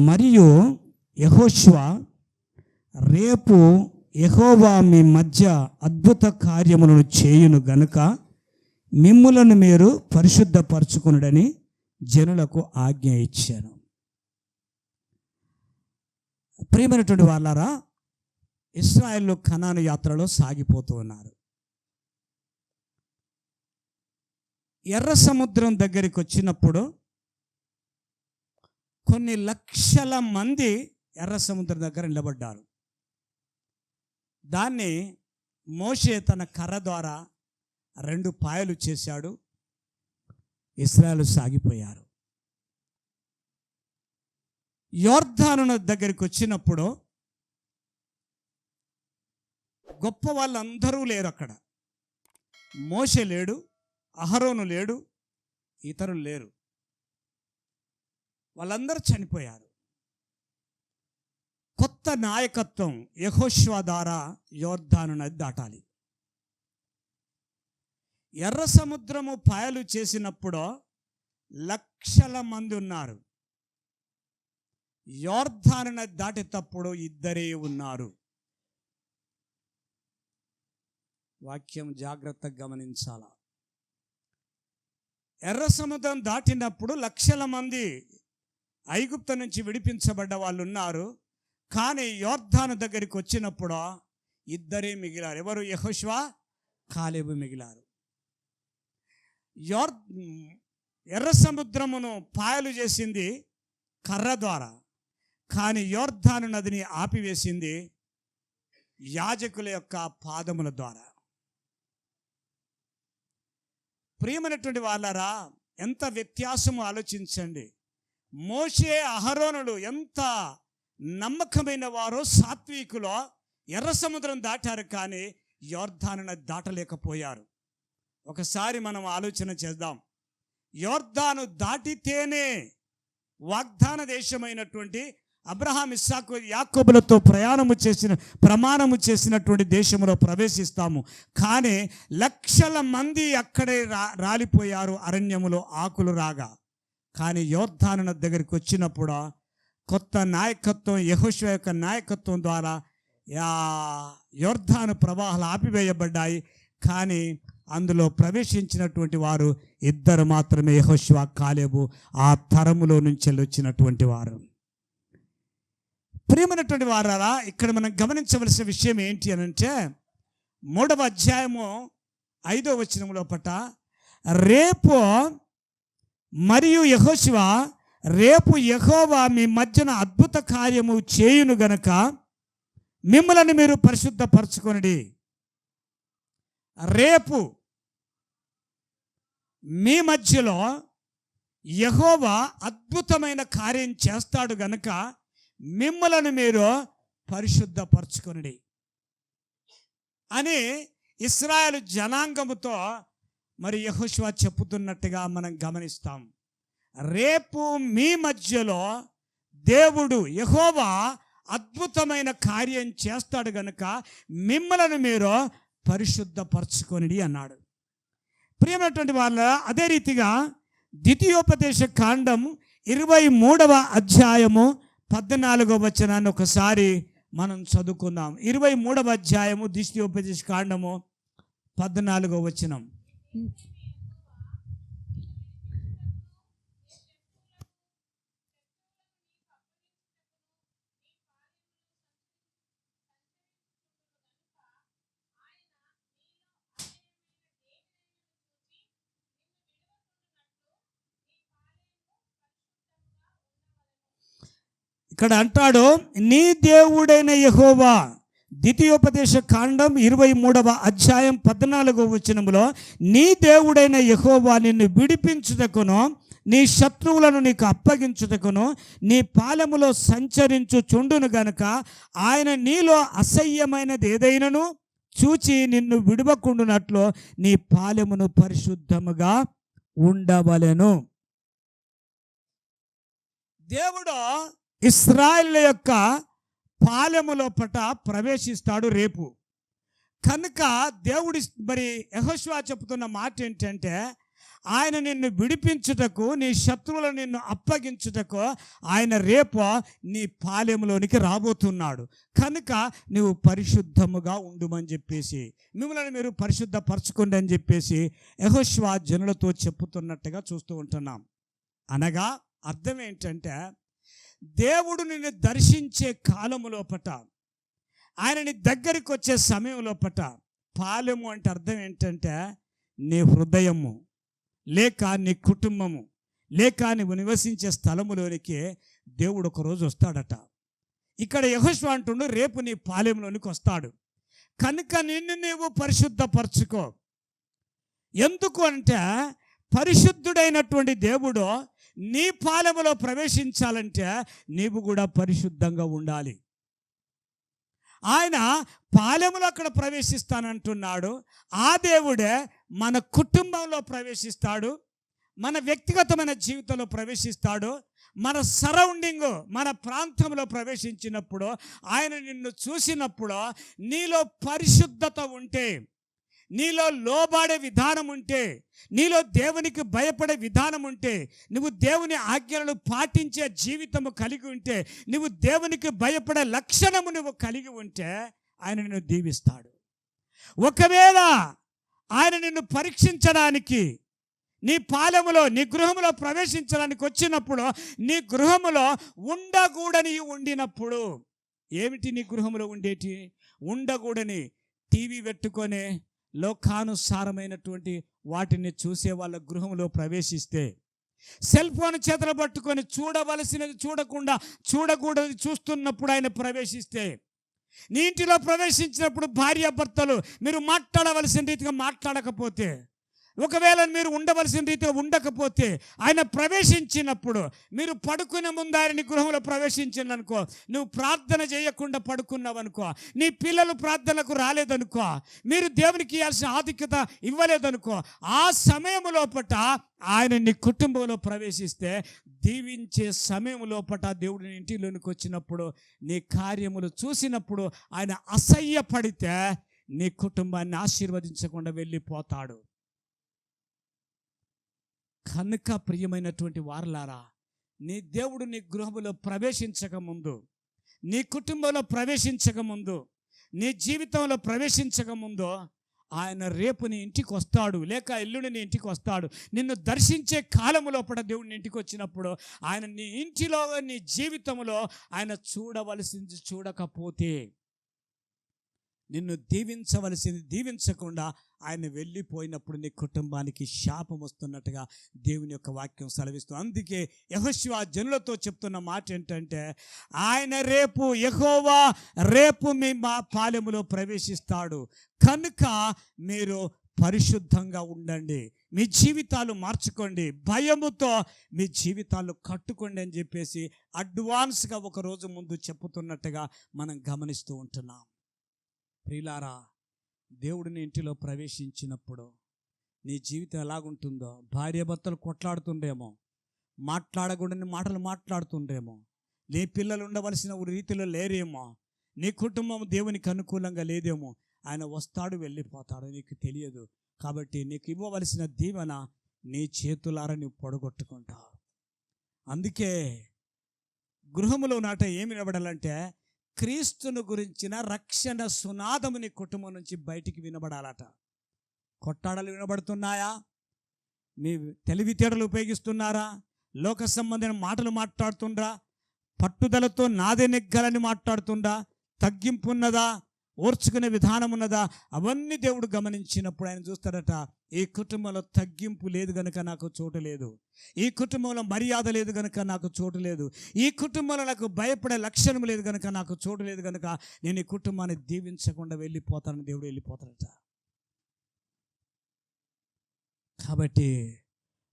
మరియు యెహోషువ, రేపు యెహోవా మీ మధ్య అద్భుత కార్యములను చేయును గనుక మిమ్ములను మీరు పరిశుద్ధపరచుకొనుడని జనులకు ఆజ్ఞ ఇచ్చాను. ప్రియమైనటువంటి వాళ్ళారా, ఇశ్రాయేలు కనాను యాత్రలో సాగిపోతూ ఉన్నారు. ఎర్ర సముద్రం దగ్గరికి వచ్చినప్పుడు కొన్ని లక్షల మంది ఎర్ర సముద్రం దగ్గర నిలబడ్డారు. దాన్ని మోషే తన కర్ర ద్వారా 2 పాయలు చేశాడు. ఇశ్రాయేలు సాగిపోయారు. యోర్దాను దగ్గరికి వచ్చినప్పుడు గొప్ప వాళ్ళందరూ లేరు అక్కడ. మోషే లేడు, అహరోను లేడు, ఇతరులు లేరు. వాళ్ళందరూ చనిపోయారు. కొత్త నాయకత్వం యెహోషువ ద్వారా యోర్దాను నది దాటాలి. ఎర్ర సముద్రము పాయలు చేసినప్పుడు లక్షల మంది ఉన్నారు. యోర్దాను నది దాటేటప్పుడు 2 ఉన్నారు. వాక్యం జాగ్రత్తగా గమనించాల. ఎర్ర సముద్రం దాటినప్పుడు లక్షల మంది ఐగుప్తు నుంచి విడిపించబడ్డ వాళ్ళు ఉన్నారు. కానీ యోర్దాను దగ్గరికి వచ్చినప్పుడు 2 మిగిలారు. ఎవరు? యెహోషువ, కాలేబు మిగిలారు. ఎర్ర సముద్రమును పాయలు చేసింది కర్ర ద్వారా, కానీ యోర్దాను నదిని ఆపివేసింది యాజకుల యొక్క పాదముల ద్వారా. ప్రియమైనటువంటి వాళ్ళారా, ఎంత వ్యత్యాసమో ఆలోచించండి. మోషే, అహరోనులు ఎంత నమ్మకమైన వారో, సాత్వికులో, ఎర్ర సముద్రం దాటారు, కానీ యోర్దాను నది దాటలేకపోయారు. ఒకసారి మనం ఆలోచన చేద్దాం. యోర్దాను దాటితేనే వాగ్దాన దేశమైనటువంటి అబ్రహాం, ఇస్సాకు, యాకోబులతో ప్రమాణము చేసినటువంటి దేశంలో ప్రవేశిస్తాము. కానీ లక్షల మంది అక్కడే రాలిపోయారు అరణ్యములో ఆకులు రాగా. కానీ యోర్దాను నది దగ్గరికి వచ్చినప్పుడు కొత్త నాయకత్వం, యెహోషువ యొక్క నాయకత్వం ద్వారా యోర్దాను ప్రవాహాలు ఆపివేయబడ్డాయి. కానీ అందులో ప్రవేశించినటువంటి వారు 2 మాత్రమే, యెహోషువ, కాలేబు. ఆ తరములో నుంచి వచ్చినటువంటి వారు. ప్రియమైనటువంటి వారారా, ఇక్కడ మనం గమనించవలసిన విషయం ఏంటి అని అంటే 3వ అధ్యాయము 5వ వచనంలో పట, రేపు మరియు యెహోషువ, రేపు యెహోవా మీ మధ్యన అద్భుత కార్యము చేయును గనక మిమ్మల్ని మీరు పరిశుద్ధపరచుకొనుడి. రేపు మీ మధ్యలో యెహోవా అద్భుతమైన కార్యం చేస్తాడు గనక మిమ్మల్ని మీరు పరిశుద్ధపరచుకొనుడి అని ఇశ్రాయేలు జనాంగముతో మరి యెహోషువ చెప్పుతున్నట్టుగా మనం గమనిస్తాం. రేపు మీ మధ్యలో దేవుడు యెహోవా అద్భుతమైన కార్యం చేస్తాడు గనుక మిమ్మల్ని మీరు పరిశుద్ధపరచుకొనుడి అన్నాడు. ప్రియమైనటువంటి వాళ్ళ, అదే రీతిగా ద్వితీయోపదేశ కాండం 23వ అధ్యాయము 14వ వచనాన్ని ఒకసారి మనం చదువుకుందాం. 23వ అధ్యాయము ద్వితీయోపదేశ కాండము 14వ వచనం. ఇక్కడ అంటాడు, నీ దేవుడైన యెహోవా. ద్వితీయోపదేశ కాండం 23వ అధ్యాయం 14వ వచనములో, నీ దేవుడైన యెహోవా నిన్ను విడిపించుటకును, నీ శత్రువులను నీకు అప్పగించుటకును నీ పాలెములో సంచరించుచుండును గనుక ఆయన నీలో అసహ్యమైనది ఏదైనను చూచి నిన్ను విడవకుండునట్లు నీ పాలెమును పరిశుద్ధముగా ఉండవలెను. దేవుడు ఇశ్రాయేల్ యొక్క పాలెములో పట ప్రవేశిస్తాడు రేపు. కనుక దేవుడి మరి యెహోషువ చెప్తున్న మాట ఏంటంటే, ఆయన నిన్ను విడిపించుటకు, నీ శత్రువులను నిన్ను అప్పగించుటకు ఆయన రేపు నీ పాలెంలోనికి రాబోతున్నాడు. కనుక నువ్వు పరిశుద్ధముగా ఉండుమని చెప్పేసి, మిమ్మల్ని మీరు పరిశుద్ధపరచుకోండి అని చెప్పేసి యెహోషువ జనులతో చెప్పుతున్నట్టుగా చూస్తూ ఉంటున్నాం. అనగా అర్థం ఏంటంటే, దేవుడు నిన్ను దర్శించే కాలములోపట, ఆయన నీ దగ్గరికి వచ్చే సమయంలోపట, పాలెము అంటే అర్థం ఏంటంటే నీ హృదయము లేక నీ కుటుంబము లేక నువ్వు నివసించే స్థలములోనికి దేవుడు ఒకరోజు వస్తాడట. ఇక్కడ యెహోషువ అంటుండు, రేపు నీ పాలెంలోనికి వస్తాడు. కనుక నిన్ను నీవు పరిశుద్ధపరచుకో. ఎందుకు అంటే, పరిశుద్ధుడైనటువంటి దేవుడు నీ పాలెములో ప్రవేశించాలంటే నీవు కూడా పరిశుద్ధంగా ఉండాలి. ఆయన పాలెములో అక్కడ ప్రవేశిస్తానంటున్నాడు. ఆ దేవుడే మన కుటుంబంలో ప్రవేశిస్తాడు, మన వ్యక్తిగతమైన జీవితంలో ప్రవేశిస్తాడు, మన సరౌండింగ్, మన ప్రాంతంలో ప్రవేశించినప్పుడు, ఆయన నిన్ను చూసినప్పుడు నీలో పరిశుద్ధత ఉంటే, నీలో లోబడే విధానం ఉంటే, నీలో దేవునికి భయపడే విధానం ఉంటే, నువ్వు దేవుని ఆజ్ఞలను పాటించే జీవితము కలిగి ఉంటే, నువ్వు దేవునికి భయపడే లక్షణము నువ్వు కలిగి ఉంటే ఆయన నిన్ను దీవిస్తాడు. ఒకవేళ ఆయన నిన్ను పరీక్షించడానికి నీ పాలెములో, నీ గృహములో ప్రవేశించడానికి వచ్చినప్పుడు, నీ గృహములో ఉండకూడని ఉండినప్పుడు, ఏమిటి నీ గృహములో ఉండేటి? ఉండకూడని టీవీ పెట్టుకొని లోకానుసారమైనటువంటి వాటిని చూసే వాళ్ళ గృహంలో ప్రవేశిస్తే, సెల్ ఫోన్ చేతులు పట్టుకొని చూడవలసినది చూడకుండా చూడకూడదు చూస్తున్నప్పుడు ఆయన ప్రవేశిస్తే, నీ ఇంటిలో ప్రవేశించినప్పుడు భార్యాభర్తలు మీరు మాట్లాడవలసిన రీతిగా మాట్లాడకపోతే, ఒకవేళ మీరు ఉండవలసిన రీతిగా ఉండకపోతే, ఆయన ప్రవేశించినప్పుడు మీరు పడుకునే ముందు ఆయన గృహంలో ప్రవేశించిందనుకో, నువ్వు ప్రార్థన చేయకుండా పడుకున్నావనుకో, నీ పిల్లలు ప్రార్థనకు రాలేదనుకో, మీరు దేవునికి ఇవ్వాల్సిన ఆధిక్యత ఇవ్వలేదనుకో, ఆ సమయం లోపట ఆయన నీ కుటుంబంలో ప్రవేశిస్తే, దీవించే సమయం లోపట దేవుడు నీ ఇంటిలోనికి వచ్చినప్పుడు, నీ కార్యములు చూసినప్పుడు ఆయన అసహ్యపడితే నీ కుటుంబాన్ని ఆశీర్వదించకుండా వెళ్ళిపోతాడు. కనుక ప్రియమైనటువంటి వారలారా, నీ దేవుడు నీ గృహములో ప్రవేశించకముందు, నీ కుటుంబంలో ప్రవేశించకముందు, నీ జీవితంలో ప్రవేశించకముందు, ఆయన రేపు నీ ఇంటికి వస్తాడు, లేక ఎల్లుండి నీ ఇంటికి వస్తాడు. నిన్ను దర్శించే కాలములో దేవుడు నీ ఇంటికి వచ్చినప్పుడు, ఆయన నీ ఇంటిలో, నీ జీవితంలో ఆయన చూడవలసింది చూడకపోతే, నిన్ను దీవించవలసింది దీవించకుండా ఆయన వెళ్ళిపోయినప్పుడు నీ కుటుంబానికి శాపం వస్తున్నట్టుగా దేవుని యొక్క వాక్యం సెలవిస్తుంది. అందుకే యెహోషువ జనులతో చెప్తున్న మాట ఏంటంటే, ఆయన రేపు, యెహోవా రేపు మీ మా పాలెములో ప్రవేశిస్తాడు, కనుక మీరు పరిశుద్ధంగా ఉండండి, మీ జీవితాలు మార్చుకోండి, భయముతో మీ జీవితాలు కట్టుకోండి అని చెప్పేసి అడ్వాన్స్గా ఒక రోజు ముందు చెప్పుతున్నట్టుగా మనం గమనిస్తూ ఉంటున్నాం. ప్రియులారా, దేవుడిని ఇంటిలో ప్రవేశించినప్పుడు నీ జీవితం ఎలాగుంటుందో, భార్యాభర్తలు కొట్లాడుతుండేమో, మాట్లాడకూడని మాటలు మాట్లాడుతుండేమో, నీ పిల్లలు ఉండవలసిన రీతిలో లేరేమో, నీ కుటుంబం దేవునికి అనుకూలంగా లేదేమో, ఆయన వస్తాడు వెళ్ళిపోతాడు, నీకు తెలియదు. కాబట్టి నీకు ఇవ్వవలసిన దీవెన నీ చేతులారా నువ్వు పొడగొట్టుకుంటావు. అందుకే గృహములో నాట ఏమి వినబడాలంటే, క్రీస్తును గురించిన రక్షణ సునాదము నీ కుటుంబం నుంచి బయటికి వినబడాలట. కొట్టాడలు వినబడుతున్నాయా? మీ తెలివితేటలు ఉపయోగిస్తున్నారా? లోక సంబంధమైన మాటలు మాట్లాడుతుండ్రా? పట్టుదలతో నాదే నెగ్గాలని మాట్లాడుతుండ్రా? తగ్గింపు ఉన్నదా? ఓర్చుకునే విధానం ఉన్నదా? అవన్నీ దేవుడు గమనించినప్పుడు ఆయన చూస్తాడట, ఈ కుటుంబంలో తగ్గింపు లేదు కనుక నాకు చోటు లేదు, ఈ కుటుంబంలో మర్యాద లేదు కనుక నాకు చోటు లేదు, ఈ కుటుంబంలో నాకు భయపడే లక్షణం లేదు కనుక నాకు చోటు లేదు కనుక నేను ఈ కుటుంబాన్ని దీవించకుండా వెళ్ళిపోతానని దేవుడు వెళ్ళిపోతాడట. కాబట్టి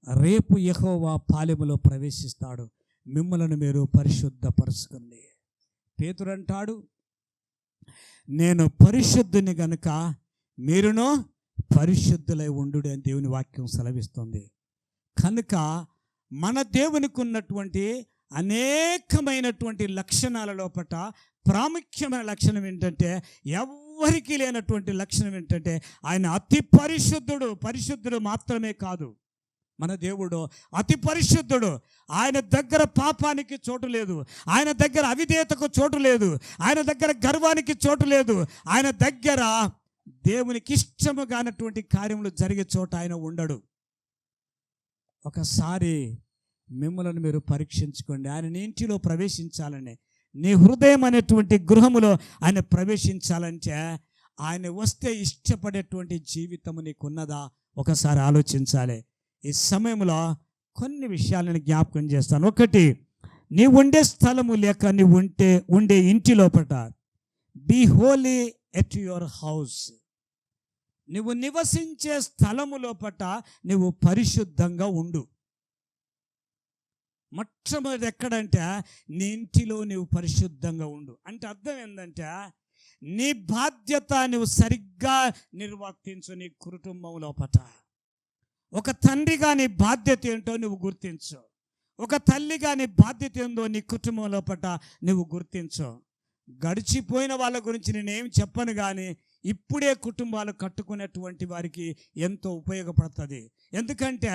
రేపు యెహోవా పాలెములో ప్రవేశిస్తాడు, మిమ్మల్ని మీరు పరిశుద్ధపరచుకోండి. పేతురు అంటాడు, నేను పరిశుద్ధుని గనుక మీరును పరిశుద్ధులై ఉండు అని దేవుని వాక్యం సెలవిస్తుంది. కనుక మన దేవునికి ఉన్నటువంటి అనేకమైనటువంటి లక్షణాల లోపట ప్రాముఖ్యమైన లక్షణం ఏంటంటే, ఎవ్వరికీ లేనటువంటి లక్షణం ఏంటంటే, ఆయన అతి పరిశుద్ధుడు. పరిశుద్ధుడు మాత్రమే కాదు, మన దేవుడు అతి పరిశుద్ధుడు. ఆయన దగ్గర పాపానికి చోటు లేదు, ఆయన దగ్గర అవిధేయతకు చోటు లేదు, ఆయన దగ్గర గర్వానికి చోటు లేదు. ఆయన దగ్గర దేవునికి ఇష్టము కానటువంటి కార్యములు జరిగే చోట ఆయన ఉండడు. ఒకసారి మిమ్మల్ని మీరు పరీక్షించుకోండి. ఆయన నీ ఇంటిలో ప్రవేశించాలని, నీ హృదయం అనేటువంటి గృహములో ఆయన ప్రవేశించాలంటే ఆయన వస్తే ఇష్టపడేటువంటి జీవితము నీకున్నదా ఒకసారి ఆలోచించాలి. ఈ సమయంలో కొన్ని విషయాలు నేను జ్ఞాపకం చేస్తాను. ఒకటి, నీ ఉండే స్థలము లేక నీ ఉండే ఇంటి లోపట be holy at your house. నువ్వు నివసించే స్థలము లోపట నువ్వు పరిశుద్ధంగా ఉండు. మొట్టమొదటి ఎక్కడంటే నీ ఇంటిలో నువ్వు పరిశుద్ధంగా ఉండు. అంటే అర్థం ఏంటంటే నీ బాధ్యత నువ్వు సరిగ్గా నిర్వర్తించు. నీ కుటుంబం లోపట ఒక తండ్రిగా నీ బాధ్యత ఏంటో నువ్వు గుర్తించు. ఒక తల్లిగా నీ బాధ్యత ఏందో నీ కుటుంబం లోపట నువ్వు గుర్తించు. గడిచిపోయిన వాళ్ళ గురించి నేనేం చెప్పను, కానీ ఇప్పుడే కుటుంబాలు కట్టుకునేటువంటి వారికి ఎంతో ఉపయోగపడుతుంది. ఎందుకంటే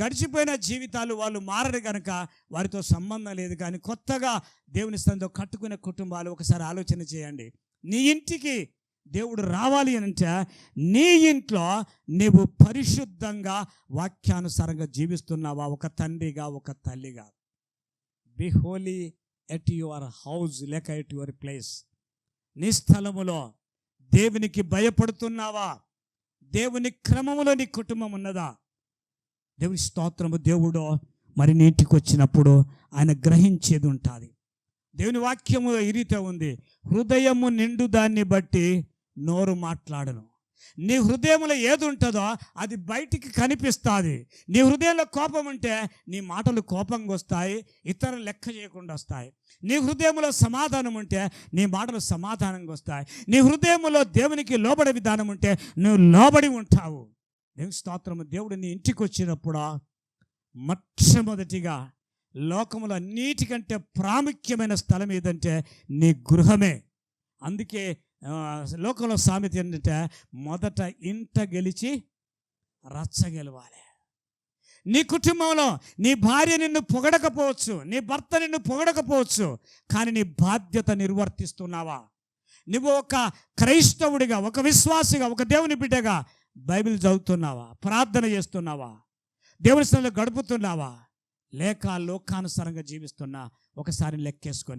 గడిచిపోయిన జీవితాలు వాళ్ళు మారరు కనుక వారితో సంబంధం లేదు. కానీ కొత్తగా దేవుని స్థానంలో కట్టుకునే కుటుంబాలు ఒకసారి ఆలోచన చేయండి. నీ ఇంటికి దేవుడు రావాలి అంటే నీ ఇంట్లో నీవు పరిశుద్ధంగా వాక్యానుసారంగా జీవిస్తున్నావా? ఒక తండ్రిగా, ఒక తల్లిగా. B Holi at your house లేక ఎట్ యువర్ ప్లేస్. నీ స్థలములో దేవునికి భయపడుతున్నావా? దేవుని క్రమములో నీ కుటుంబం ఉన్నదా? దేవుని స్తోత్రము. దేవుడు మరి నీ ఇంటికి వచ్చినప్పుడు ఆయన గ్రహించేది ఉంటుంది. దేవుని వాక్యము ఈ రీతే ఉంది, హృదయము నిండు దాన్ని బట్టి నోరు మాట్లాడను. నీ హృదయంలో ఏది ఉంటుందో అది బయటికి కనిపిస్తుంది. నీ హృదయంలో కోపం ఉంటే నీ మాటలు కోపంగా వస్తాయి, ఇతరులు లెక్క చేయకుండా వస్తాయి. నీ హృదయంలో సమాధానం ఉంటే నీ మాటలు సమాధానంగా వస్తాయి. నీ హృదయంలో దేవునికి లోబడే విధానం ఉంటే నువ్వు లోబడి ఉంటావు. దేవుని స్తోత్రము. దేవుడు నీ ఇంటికి వచ్చినప్పుడు మొట్టమొదటిగా లోకములో అన్నిటికంటే ప్రాముఖ్యమైన స్థలం ఏదంటే నీ గృహమే. అందుకే లోకంలో సామెత ఏంటంటే మొదట ఇంట గెలిచి రచ్చ గెలవాలి. నీ కుటుంబంలో నీ భార్య నిన్ను పొగడకపోవచ్చు, నీ భర్త నిన్ను పొగడకపోవచ్చు, కానీ నీ బాధ్యత నిర్వర్తిస్తున్నావా? నువ్వు ఒక క్రైస్తవుడిగా, ఒక విశ్వాసిగా, ఒక దేవుని బిడ్డగా బైబిల్ చదువుతున్నావా? ప్రార్థన చేస్తున్నావా? దేవుని స్థలంలో గడుపుతున్నావా? లేక లోకానుసారంగా జీవిస్తున్నా? ఒకసారి లెక్కేసుకో.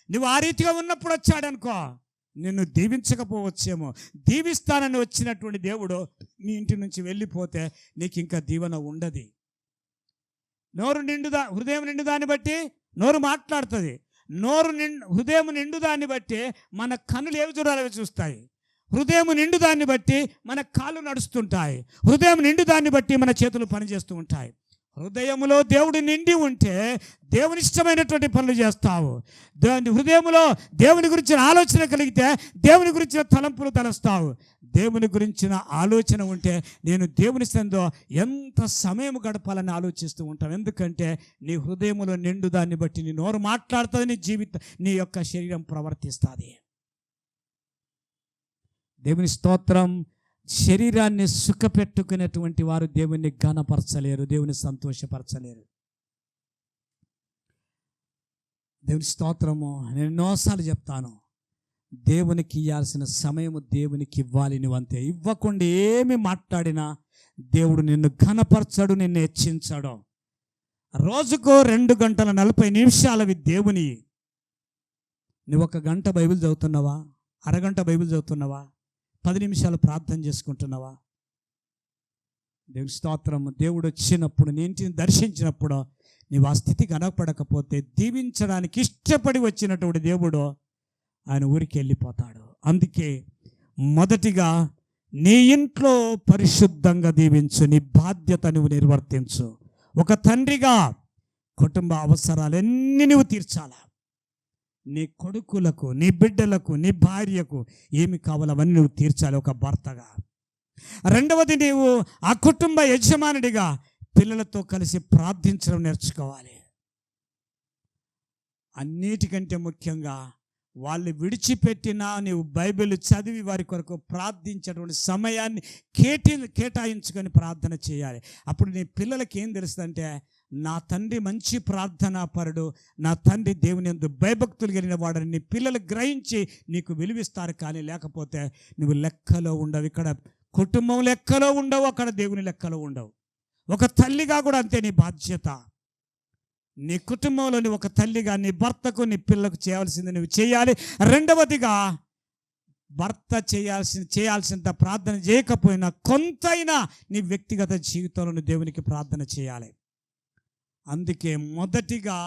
నువ్వు ఆ రీతిగా ఉన్నప్పుడు వచ్చాడనుకో, నిన్ను దీవించకపోవచ్చేమో. దీవిస్తానని వచ్చినటువంటి దేవుడు నీ ఇంటి నుంచి వెళ్ళిపోతే నీకు ఇంకా దీవెన ఉండదు. హృదయం నిండు దాన్ని బట్టి నోరు మాట్లాడుతుంది. హృదయం నిండు దాన్ని బట్టి మన కన్నులు ఏవి చూడాలి అవి చూస్తాయి. హృదయం నిండు దాన్ని బట్టి మన కాళ్ళు నడుస్తుంటాయి. హృదయం నిండు దాన్ని బట్టి మన చేతులు పనిచేస్తూ ఉంటాయి. హృదయములో దేవుడు నిండి ఉంటే దేవుని ఇష్టమైనటువంటి పనులు చేస్తావు. హృదయంలో దేవుని గురించిన ఆలోచన కలిగితే దేవుని గురించిన తలంపులు తలస్తావు. దేవుని గురించిన ఆలోచన ఉంటే నేను దేవుని సన్నిధిలో ఎంత సమయం గడపాలని ఆలోచిస్తూ ఉంటాను. ఎందుకంటే నీ హృదయములో నిండు దాన్ని బట్టి నీ నోరు మాట్లాడుతుంది, నీ యొక్క శరీరం ప్రవర్తిస్తుంది. దేవుని స్తోత్రం. శరీరాన్ని సుఖపెట్టుకునేటువంటి వారు దేవుని ఘనపరచలేరు, దేవుని సంతోషపరచలేరు. దేవుని స్తోత్రము. నేను ఎన్నోసార్లు చెప్తాను, దేవునికి ఇవ్వాల్సిన సమయము దేవునికి ఇవ్వాలి. నువ్వంతే ఇవ్వకుండా ఏమి మాట్లాడినా దేవుడు నిన్ను ఘనపరచడు, నిన్ను హెచ్చించడు. రోజుకో 2 గంటల 40 నిమిషాలవి దేవుని. నువ్వు 1 గంట బైబిల్ చదువుతున్నావా? అరగంట బైబిల్ చదువుతున్నావా? 10 నిమిషాలు ప్రార్థన చేసుకుంటున్నావా? దేవుని స్తోత్రం. దేవుడు వచ్చినప్పుడు, నీ ఇంటిని దర్శించినప్పుడు నీవు ఆ స్థితి కనపడకపోతే దీవించడానికి ఇష్టపడి వచ్చినటువంటి దేవుడు ఆయన ఊరికి వెళ్ళిపోతాడు. అందుకే మొదటిగా నీ ఇంట్లో పరిశుద్ధంగా దీవించు. నీ బాధ్యత నువ్వు నిర్వర్తించు. ఒక తండ్రిగా కుటుంబ అవసరాలన్నీ నువ్వు తీర్చాలా. నీ కొడుకులకు, నీ బిడ్డలకు, నీ భార్యకు ఏమి కావాలో అవన్నీ నువ్వు తీర్చాలి ఒక భర్తగా. రెండవది, నీవు ఆ కుటుంబ యజమానుడిగా పిల్లలతో కలిసి ప్రార్థించడం నేర్చుకోవాలి. అన్నిటికంటే ముఖ్యంగా వాళ్ళు విడిచిపెట్టినా నీవు బైబిల్ చదివి వారి కొరకు ప్రార్థించేటువంటి సమయాన్ని కేటాయించుకొని ప్రార్థన చేయాలి. అప్పుడు నీ పిల్లలకి ఏం తెలుస్తుందంటే, నా తండ్రి మంచి ప్రార్థనాపరుడు, నా తండ్రి దేవుని యందు భయభక్తులు కలిగిన వాడని నీ పిల్లలు గ్రహించి నీకు విలువిస్తారు. కానీ లేకపోతే నువ్వు లెక్కలో ఉండవు. ఇక్కడ కుటుంబం లెక్కలో ఉండవు, అక్కడ దేవుని లెక్కలో ఉండవు. ఒక తల్లిగా కూడా అంతే. నీ బాధ్యత, నీ కుటుంబంలోని ఒక తల్లిగా నీ భర్తకు నీ పిల్లకు చేయాల్సింది నువ్వు చేయాలి. రెండవదిగా, భర్త చేయాల్సినంత ప్రార్థన చేయకపోయినా కొంతైనా నీ వ్యక్తిగత జీవితంలో దేవునికి ప్రార్థన చేయాలి. అందుకే మొదటిగా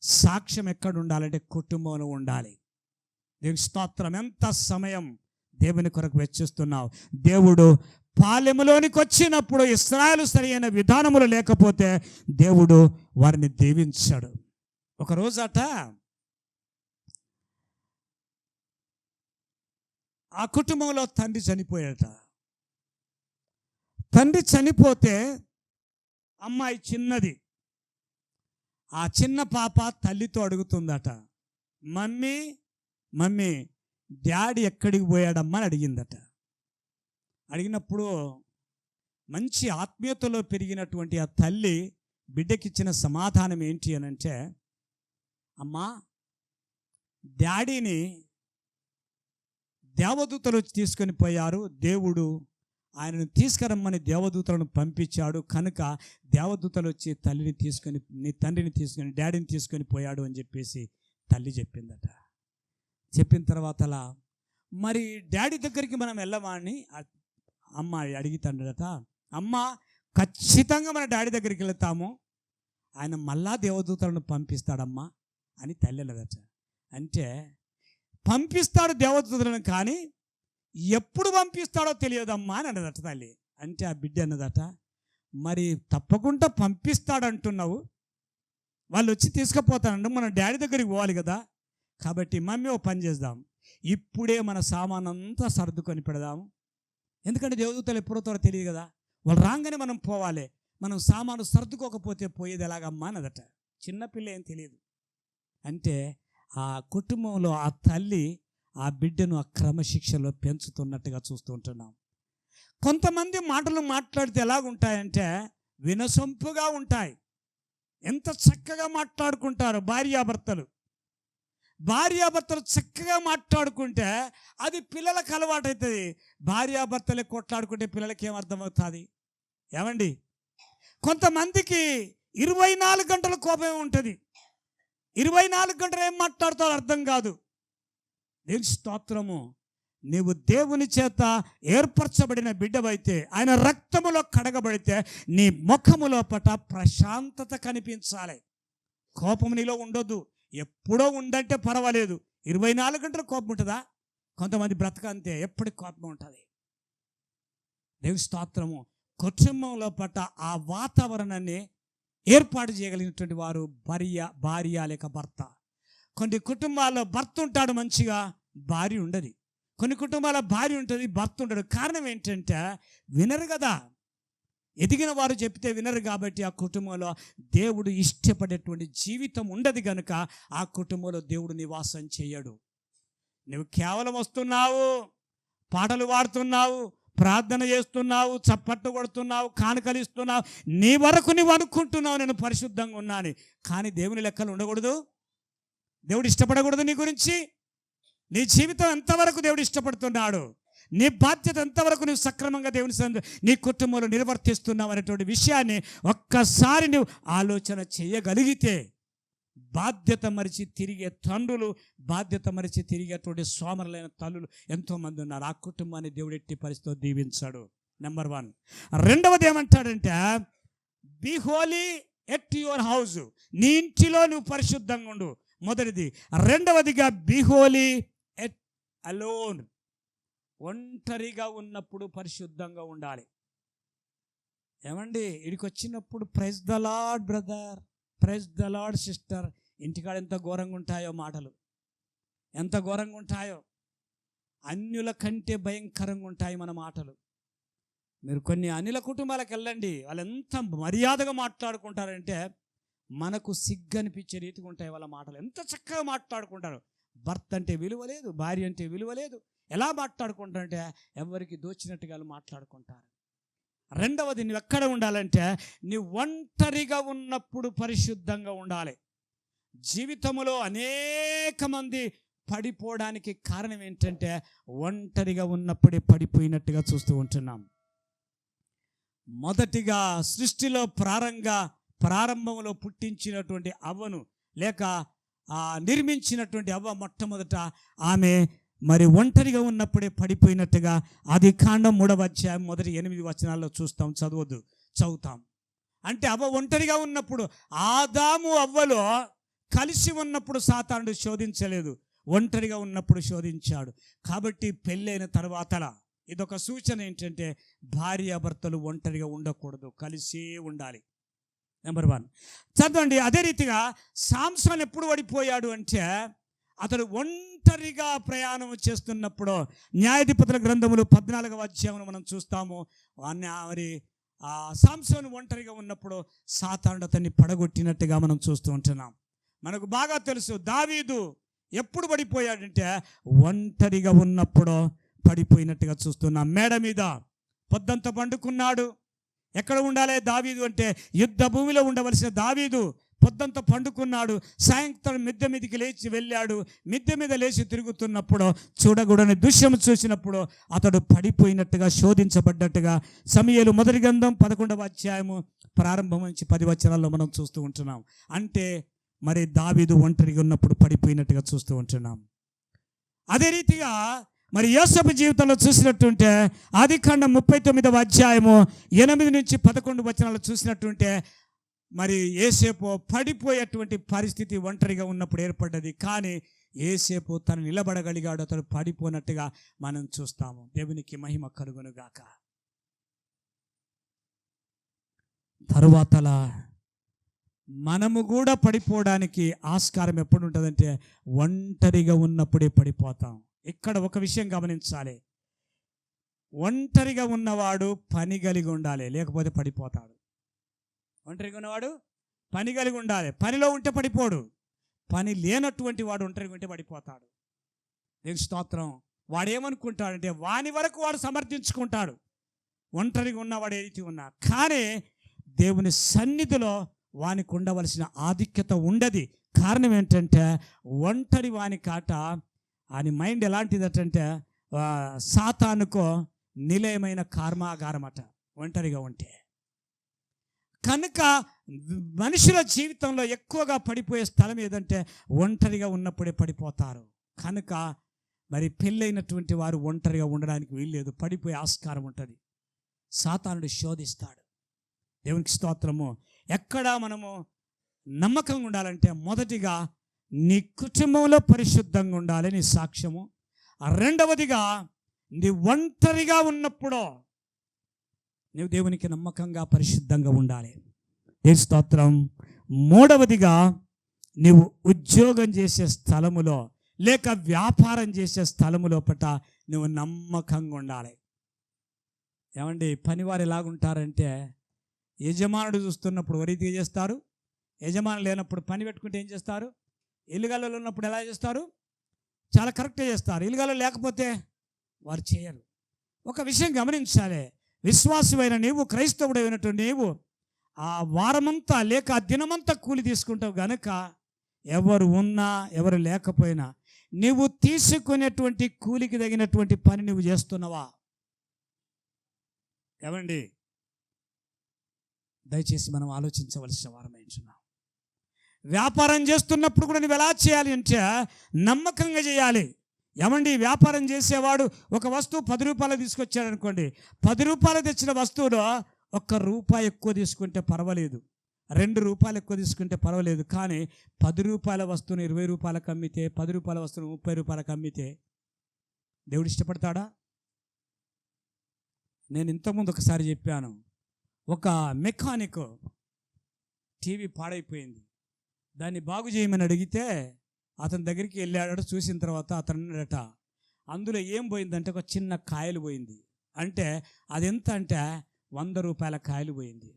సాక్ష్యం ఎక్కడ ఉండాలంటే కుటుంబంలో ఉండాలి. దేవుని స్తోత్రం. ఎంత సమయం దేవుని కొరకు వెచ్చిస్తున్నావు. దేవుడు పాలెములోనికి వచ్చినప్పుడు ఇశ్రాయేలు సరైన విధానములు లేకపోతే దేవుడు వారిని దీవించాడు. ఒకరోజట ఆ కుటుంబంలో తండ్రి చనిపోయాడట. తండ్రి చనిపోతే అమ్మాయి చిన్నది, ఆ చిన్న పాప తల్లితో అడుగుతుందట, మమ్మీ మమ్మీ డాడీ ఎక్కడికి పోయాడమ్మా అని అడిగిందట. అడిగినప్పుడు మంచి ఆత్మీయతలో పెరిగినటువంటి ఆ తల్లి బిడ్డకిచ్చిన సమాధానం ఏంటి అని అంటే, అమ్మా డాడీని దేవదూతలు తీసుకొని పోయారు, దేవుడు ఆయనను తీసుకురమ్మని దేవదూతలను పంపించాడు, కనుక దేవదూతలు వచ్చి నీ తండ్రిని తీసుకొని డాడీని తీసుకొని పోయాడు అని చెప్పేసి తల్లి చెప్పిందట. చెప్పిన తర్వాత అలా మరి డాడీ దగ్గరికి మనం వెళ్ళమా అని అమ్మ అడిగితాడట. అమ్మ ఖచ్చితంగా మన డాడీ దగ్గరికి వెళ్తాము, ఆయన మళ్ళా దేవదూతలను పంపిస్తాడమ్మా అని తల్లి అన్నదట. అంటే పంపిస్తాడు దేవదూతలను, కానీ ఎప్పుడు పంపిస్తాడో తెలియదమ్మా అని అన్నదట తల్లి. అంటే ఆ బిడ్డ అన్నదట, మరి తప్పకుండా పంపిస్తాడంటున్నావు, వాళ్ళు వచ్చి తీసుకుపోతానండి, మనం డాడీ దగ్గరికి పోవాలి కదా, కాబట్టి మమ్మీ ఓ పని చేద్దాం, ఇప్పుడే మన సామాన్ అంతా సర్దుకొని పెడదాము, ఎందుకంటే దేవదూతలు ఎప్పుడో త్వర తెలియదు కదా, వాళ్ళు రాగానే మనం పోవాలి, మనం సామాను సర్దుకోకపోతే పోయేది ఎలాగమ్మా అన్నదట. చిన్నపిల్ల ఏం తెలియదు. అంటే ఆ కుటుంబంలో ఆ తల్లి ఆ బిడ్డను ఆ క్రమశిక్షలో పెంచుతున్నట్టుగా చూస్తూ ఉంటున్నాం. కొంతమంది మాటలు మాట్లాడితే ఎలాగుంటాయంటే వినసొంపుగా ఉంటాయి. ఎంత చక్కగా మాట్లాడుకుంటారు భార్యాభర్తలు చక్కగా మాట్లాడుకుంటే అది పిల్లలకు అలవాటు అవుతుంది. భార్యాభర్తలే కొట్లాడుకుంటే పిల్లలకి ఏం అర్థమవుతుంది ఏమండి? కొంతమందికి 24 గంటల కోపం ఉంటుంది, 24 గంటలు ఏం మాట్లాడుతారో అర్థం కాదు. దేవుని స్తోత్రము. నీవు దేవుని చేత ఏర్పరచబడిన బిడ్డవైతే, ఆయన రక్తములో కడగబడితే నీ ముఖములో పట ప్రశాంతత కనిపించాలి. కోపం నీలో ఉండొద్దు. ఎప్పుడో ఉందంటే పర్వాలేదు, 24 గంటల కోపం ఉంటుందా? కొంతమంది బ్రతకంతే, ఎప్పటికి కోపం ఉంటుంది. దేవుని స్తోత్రము. కుటుంబంలో పట్ల ఆ వాతావరణాన్ని ఏర్పాటు చేయగలిగినటువంటి వారు భార్య లేక భర్త. కొన్ని కుటుంబాల్లో భర్త ఉంటాడు మంచిగా, భార్య ఉండదు. కొన్ని కుటుంబాల భార్య ఉంటుంది, భర్త ఉండడు. కారణం ఏంటంటే వినరు కదా, ఎదిగిన వారు చెప్తే వినరు. కాబట్టి ఆ కుటుంబంలో దేవుడు ఇష్టపడేటువంటి జీవితం ఉండదు కనుక ఆ కుటుంబంలో దేవుడు నివాసం చేయడు. నువ్వు కేవలం వస్తున్నావు, పాటలు పాడుతున్నావు, ప్రార్థన చేస్తున్నావు, చప్పట్లు కొడుతున్నావు, కానుకలు ఇస్తున్నావు, నీ వరకు నువ్వు అనుకుంటున్నావు నేను పరిశుద్ధంగా ఉన్నాను, కానీ దేవుని లెక్కలు ఉండకూడదు. దేవుడు ఇష్టపడకూడదు నీ గురించి. నీ జీవితం ఎంతవరకు దేవుడు ఇష్టపడుతున్నాడు, నీ బాధ్యత ఎంతవరకు నువ్వు సక్రమంగా దేవుని నీ కుటుంబంలో నిర్వర్తిస్తున్నావు అనేటువంటి విషయాన్ని ఒక్కసారి నువ్వు ఆలోచన చేయగలిగితే, బాధ్యత మరిచి తిరిగే తండ్రులు, బాధ్యత మరిచి తిరిగేటువంటి సోమరులైన తల్లులు ఎంతోమంది ఉన్నారు. ఆ కుటుంబాన్ని దేవుడు ఎట్టి పరిస్థితిలో దీవించాడు. నెంబర్ 1. రెండవది ఏమంటాడంటే, be holy at your house. నీ ఇంటిలో నువ్వు పరిశుద్ధంగా ఉండు, మొదటిది. రెండవదిగా బీ హోలీ ఎట్ అలోన్. ఒంటరిగా ఉన్నప్పుడు పరిశుద్ధంగా ఉండాలి. ఏమండి, ఇడికి వచ్చినప్పుడు praise the lord brother, praise the lord sister, ఇంటికాడ ఎంత ఘోరంగా ఉంటాయో మాటలు, ఎంత ఘోరంగా ఉంటాయో, అన్యుల కంటే భయంకరంగా ఉంటాయి మన మాటలు. మీరు కొన్ని అనిల కుటుంబాలకు వెళ్ళండి, వాళ్ళు ఎంత మర్యాదగా మాట్లాడుకుంటారంటే మనకు సిగ్గు అనిపించే రీతిగా ఉంటాయి వాళ్ళ మాటలు. ఎంత చక్కగా మాట్లాడుకుంటారు. భర్త అంటే విలువ లేదు, భార్య అంటే విలువ లేదు. ఎలా మాట్లాడుకుంటారంటే ఎవరికి దోచినట్టుగా వాళ్ళు మాట్లాడుకుంటారు. రెండవది, నువ్వు ఎక్కడ ఉండాలంటే నువ్వు ఒంటరిగా ఉన్నప్పుడు పరిశుద్ధంగా ఉండాలి. జీవితంలో అనేక మంది పడిపోవడానికి కారణం ఏంటంటే ఒంటరిగా ఉన్నప్పుడే పడిపోయినట్టుగా చూస్తూ ఉంటున్నాం. మొదటిగా సృష్టిలో ప్రారంభంలో పుట్టించినటువంటి అవ్వను లేక నిర్మించినటువంటి అవ్వ మొట్టమొదట ఆమె మరి ఒంటరిగా ఉన్నప్పుడే పడిపోయినట్టుగా ఆదికాండం 3వ అధ్యాయం మొదటి 8 వచనాల్లో చదువుతాం. అంటే అవ్వ ఒంటరిగా ఉన్నప్పుడు, ఆదాము అవ్వలో కలిసి ఉన్నప్పుడు సాతానుడు శోధించలేదు, ఒంటరిగా ఉన్నప్పుడు శోధించాడు. కాబట్టి పెళ్ళైన తర్వాత ఇదొక సూచన ఏంటంటే భార్యాభర్తలు ఒంటరిగా ఉండకూడదు, కలిసే ఉండాలి. నెంబర్ 1 చదవండి. అదే రీతిగా సాంసోన్ ఎప్పుడు పడిపోయాడు అంటే అతడు ఒంటరిగా ప్రయాణం చేస్తున్నప్పుడు, న్యాయాధిపతుల గ్రంథములు 14వ అధ్యాయంలో మనం చూస్తాము. మరి సాంసోను ఒంటరిగా ఉన్నప్పుడు సాతానుడు అతన్ని పడగొట్టినట్టుగా మనం చూస్తూ ఉంటున్నాం. మనకు బాగా తెలుసు దావీదు ఎప్పుడు పడిపోయాడంటే ఒంటరిగా ఉన్నప్పుడు పడిపోయినట్టుగా చూస్తున్నాం. మేడ మీద పొద్దంతా పండుకున్నాడు. ఎక్కడ ఉండాలి దావీదు అంటే యుద్ధ భూమిలో ఉండవలసిన దావీదు పొద్దంతా పండుకున్నాడు. సాయంత్రం మిద్దె మీదకి లేచి వెళ్ళాడు. మిద్దె మీద లేచి తిరుగుతున్నప్పుడు చూడకూడని దృశ్యం చూసినప్పుడు అతడు పడిపోయినట్టుగా శోధించబడ్డట్టుగా సమూయేలు మొదటి గ్రంథం 11వ అధ్యాయము ప్రారంభం నుంచి 10 వచనాల్లో మనం చూస్తూ ఉంటున్నాం. అంటే మరి దావీదు ఒంటరిగా ఉన్నప్పుడు పడిపోయినట్టుగా చూస్తూ ఉంటున్నాం. అదే రీతిగా మరి యోసేపు జీవితంలో చూసినట్టుంటే ఆదికాండం 39వ అధ్యాయము 8 నుంచి 11 వచనాలు చూసినట్టుంటే మరి యోసేపు పడిపోయేటువంటి పరిస్థితి ఒంటరిగా ఉన్నప్పుడు ఏర్పడ్డది. కానీ యోసేపు తను నిలబడగలిగాడు, అతడు పడిపోయినట్టుగా మనం చూస్తాము. దేవునికి మహిమ కలుగునుగాక. తరువాతలా మనము కూడా పడిపోవడానికి ఆస్కారం ఎప్పుడు ఉంటుందంటే ఒంటరిగా ఉన్నప్పుడే పడిపోతాం. ఇక్కడ ఒక విషయం గమనించాలి. ఒంటరిగా ఉన్నవాడు పని కలిగి ఉండాలి, లేకపోతే పడిపోతాడు. ఒంటరిగా ఉన్నవాడు పని కలిగి ఉండాలి. పనిలో ఉంటే పడిపోడు. పని లేనటువంటి వాడు ఒంటరిగా ఉంటే పడిపోతాడు. దేవుని స్తోత్రం. వాడు ఏమనుకుంటాడంటే వాని వరకు వాడు సమర్థించుకుంటాడు, ఒంటరిగా ఉన్నవాడు ఏది ఉన్నా. కానీ దేవుని సన్నిధిలో వానికి ఉండవలసిన ఆధిక్యత ఉండదు. కారణం ఏంటంటే ఒంటరి వాని కాట ఆయన మైండ్ ఎలాంటిదటంటే సాతానుకో నిలయమైన కర్మాగారమట ఒంటరిగా ఉంటే. కనుక మనుషుల జీవితంలో ఎక్కువగా పడిపోయే స్థలం ఏదంటే ఒంటరిగా ఉన్నప్పుడే పడిపోతారు. కనుక మరి పెళ్ళైనటువంటి వారు ఒంటరిగా ఉండడానికి వీల్లేదు, పడిపోయే ఆస్కారం ఉంటుంది. సాతానుడు శోధిస్తాడు. దేవునికి స్తోత్రము. ఎక్కడ మనము నమ్మకంగా ఉండాలంటే మొదటిగా నీ కుటుంబంలో పరిశుద్ధంగా ఉండాలి, నీ సాక్ష్యము. రెండవదిగా నీ ఒంటరిగా ఉన్నప్పుడు నీవు దేవునికి నమ్మకంగా పరిశుద్ధంగా ఉండాలి. దేవుని స్తోత్రం. మూడవదిగా నీవు ఉద్యోగం చేసే స్థలములో లేక వ్యాపారం చేసే స్థలములో పట్ల నువ్వు నమ్మకంగా ఉండాలి. ఏమండి, పనివారు ఎలాగుంటారంటే యజమానుడు చూస్తున్నప్పుడు వరీతిగా చేస్తారు, యజమానులు లేనప్పుడు పని పెట్టుకుంటే ఏం చేస్తారు? ఇల్లుగలలో ఉన్నప్పుడు ఎలా చేస్తారు? చాలా కరెక్ట్గా చేస్తారు. ఇల్లుగలలో లేకపోతే వారు చేయరు. ఒక విషయం గమనించాలి. విశ్వాసమైన నీవు, క్రైస్తవుడైనటువంటి నీవు ఆ వారమంతా లేక ఆ దినమంతా కూలి తీసుకుంటావు గనక ఎవరు ఉన్నా ఎవరు లేకపోయినా నీవు తీసుకునేటువంటి కూలికి తగినటువంటి పని నువ్వు చేస్తున్నావా? ఏమండి, దయచేసి మనం ఆలోచించవలసిన వారమే ఉంటున్నాం. వ్యాపారం చేస్తున్నప్పుడు కూడా నువ్వు ఎలా చేయాలి అంటే నమ్మకంగా చేయాలి. ఏమండి, వ్యాపారం చేసేవాడు ఒక వస్తువు 10 రూపాయలు తీసుకొచ్చాడు అనుకోండి, 10 రూపాయలు తెచ్చిన వస్తువులో ₹1 ఎక్కువ తీసుకుంటే పర్వాలేదు, ₹2 ఎక్కువ తీసుకుంటే పర్వాలేదు. కానీ 10 రూపాయల వస్తువుని 20 రూపాయలకు అమ్మితే, 10 రూపాయల వస్తువుని 30 రూపాయలకు అమ్మితే దేవుడు ఇష్టపడతాడా? నేను ఇంతకుముందు ఒకసారి చెప్పాను, ఒక మెకానిక్ టీవీ పాడైపోయింది, దాన్ని బాగు చేయమని అడిగితే అతని దగ్గరికి వెళ్ళాడట. చూసిన తర్వాత అతను అన్నాడట, అందులో ఏం పోయిందంటే ఒక చిన్న కాయలు పోయింది. అంటే అది ఎంత అంటే 100 రూపాయల కాయలు పోయింది.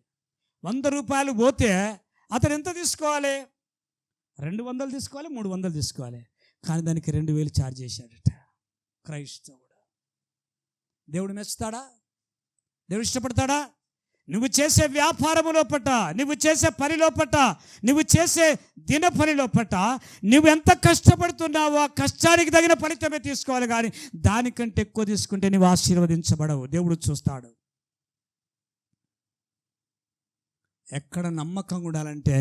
100 రూపాయలు పోతే అతను ఎంత తీసుకోవాలి? 200 తీసుకోవాలి, 300 తీసుకోవాలి. కానీ దానికి 2,000 ఛార్జ్ చేశాడట. క్రైస్తవుడు. దేవుడు మెచ్చుతాడా? దేవుడు ఇష్టపడతాడా? నువ్వు చేసే వ్యాపారము లోపట, నువ్వు చేసే పని లోపట, నువ్వు చేసే దిన పని లోపట నువ్వు ఎంత కష్టపడుతున్నావో ఆ కష్టానికి తగిన ఫలితమే తీసుకోవాలి. కానీ దానికంటే ఎక్కువ తీసుకుంటే నువ్వు ఆశీర్వదించబడవు. దేవుడు చూస్తాడు. ఎక్కడ నమ్మకంగా ఉండాలంటే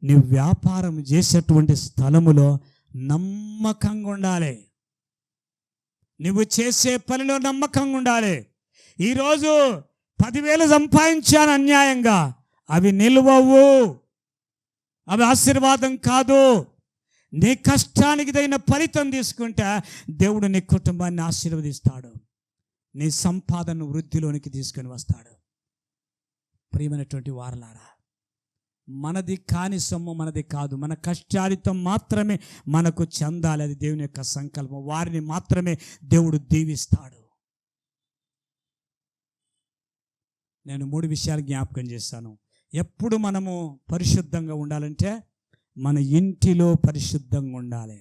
నువ్వు వ్యాపారం చేసేటువంటి స్థలములో నమ్మకంగా ఉండాలి. నువ్వు చేసే పనిలో నమ్మకంగా ఉండాలి. ఈరోజు 10,000 సంపాదించాను అన్యాయంగా, అవి నిలువవు, అవి ఆశీర్వాదం కాదు. నీ కష్టానికి తగిన ఫలితం తీసుకుంటే దేవుడు నీ కుటుంబాన్ని ఆశీర్వదిస్తాడు, నీ సంపాదన వృద్ధిలోనికి తీసుకొని వస్తాడు. ప్రియమైనటువంటి వారలారా, మనది కాని సొమ్ము మనది కాదు. మన కష్టాలితం మాత్రమే మనకు చెందాలి. అది దేవుని యొక్క సంకల్పం. వారిని మాత్రమే దేవుడు దీవిస్తాడు. నేను 3 విషయాలు జ్ఞాపకం చేస్తాను. ఎప్పుడు మనము పరిశుద్ధంగా ఉండాలంటే మన ఇంటిలో పరిశుద్ధంగా ఉండాలి.